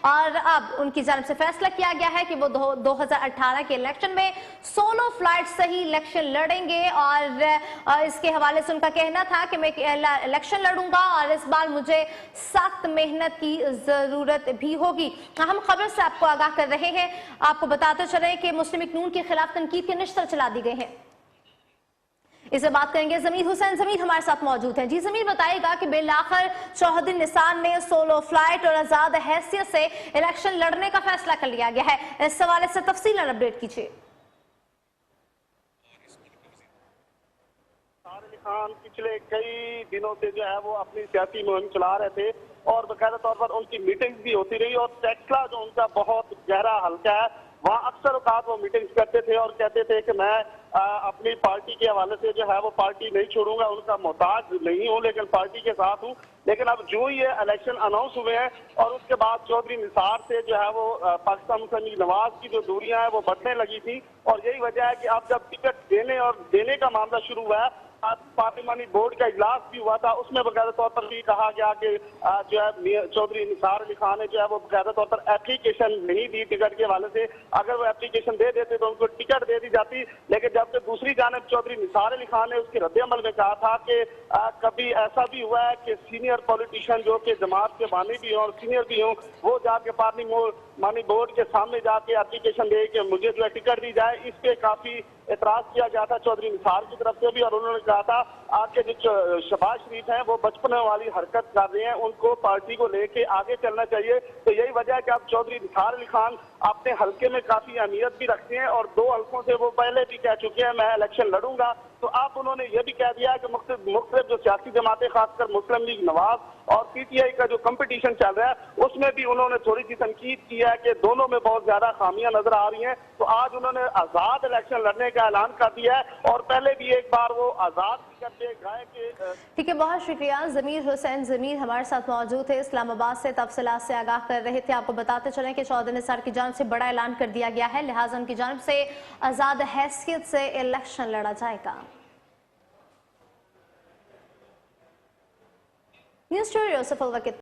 اور اب ان کی جانب سے فیصلہ کیا گیا ہے کہ وہ 2018 کے الیکشن میں سولو فلائٹ سے ہی الیکشن لڑیں گے، اور اس کے حوالے سے ان کا کہنا تھا کہ میں الیکشن لڑوں گا اور اس بار مجھے سخت محنت کی ضرورت بھی ہوگی۔ ہم خبر سے آپ کو آگاہ کر رہے ہیں، آپ کو بتاتے چلیں کہ مسلم لیگ نون کے خلاف تنقید کے نشتر چلا دی گئے ہیں۔ اس سے بات کریں گے ضمیر حسین۔ ضمیر ہمارے ساتھ موجود ہیں۔ جی ضمیر، بتائے گا کہ بالآخر چودھری نثار نے سولو فلائٹ اور آزاد حیثیت سے الیکشن لڑنے کا فیصلہ کر لیا گیا ہے، اس حوالے سے تفصیل اپڈیٹ کیجیے۔ علی خان پچھلے کئی دنوں سے جو ہے وہ اپنی سیاسی مہم چلا رہے تھے اور باقاعدہ طور پر ان کی میٹنگز بھی ہوتی رہی، اور ٹیکلا جو ان کا بہت گہرا حلقہ ہے وہاں اکثر اوقات وہ میٹنگز کرتے تھے اور کہتے تھے کہ میں اپنی پارٹی کے حوالے سے جو ہے وہ پارٹی نہیں چھوڑوں گا، ان کا محتاج نہیں ہوں لیکن پارٹی کے ساتھ ہوں۔ لیکن اب جو یہ الیکشن اناؤنس ہوئے ہیں اور اس کے بعد چودھری نثار سے جو ہے وہ پاکستان مسلم لیگ نواز کی جو دوریاں ہیں وہ بڑھنے لگی تھی، اور یہی وجہ ہے کہ اب جب ٹکٹ دینے کا معاملہ شروع ہوا ہے، پارلیمانی بورڈ کا اجلاس بھی ہوا تھا، اس میں باقاعدہ طور پر بھی کہا گیا کہ جو ہے چودھری نثار علی خان نے جو ہے وہ باقاعدہ طور پر اپلیکیشن نہیں دی ٹکٹ کے حوالے سے۔ اگر وہ اپلیکیشن دے دیتے تو ان کو ٹکٹ دے دی جاتی، لیکن جب کہ دوسری جانب چودھری نثار علی خان نے اس کے رد عمل میں کہا تھا کہ کبھی ایسا بھی ہوا ہے کہ سینئر پولیٹیشین جو کہ جماعت کے بانی بھی ہوں اور سینئر بھی ہوں، وہ جا کے پارلیمانی بورڈ کے سامنے جا کے اپلیکیشن دے کہ مجھے جو ہے ٹکٹ دی جائے۔ اس پہ کافی اعتراض کیا گیا تھا چودھری نثار کی طرف سے بھی، اور انہوں نے کہا تھا کہ جو شہباز شریف ہیں وہ بچپنے والی حرکت کر رہے ہیں، ان کو پارٹی کو لے کے آگے چلنا چاہیے۔ تو یہی وجہ ہے کہ اب چودھری نثار علی خان اپنے حلقے میں کافی اہمیت بھی رکھتے ہیں، اور 2 حلقوں سے وہ پہلے بھی کہہ چکے ہیں میں الیکشن لڑوں گا۔ تو اب انہوں نے یہ بھی کہہ دیا ہے کہ مختلف جو سیاسی جماعتیں خاص کر مسلم لیگ نواز اور پی ٹی آئی کا جو کمپٹیشن چل رہا ہے اس میں بھی انہوں نے تھوڑی سی تنقید کی ہے کہ دونوں میں بہت زیادہ خامیاں نظر آ رہی ہیں۔ تو آج انہوں نے آزاد الیکشن لڑنے کا اعلان کر دیا ہے، اور پہلے بھی ایک بار وہ آزاد کرتے گائے کہ ٹھیک ہے، بہت شکریہ ضمیر حسین۔ ضمیر ہمارے ساتھ موجود تھے، اسلام آباد سے تفصیلات سے آگاہ کر رہے تھے۔ آپ کو بتاتے چلیں کہ چودھری نثار کی جانب سے بڑا اعلان کر دیا گیا ہے، لہٰذا ان کی جانب سے آزاد حیثیت سے الیکشن لڑا جائے گا۔ نیوز اسٹوڈیو سے فل وقت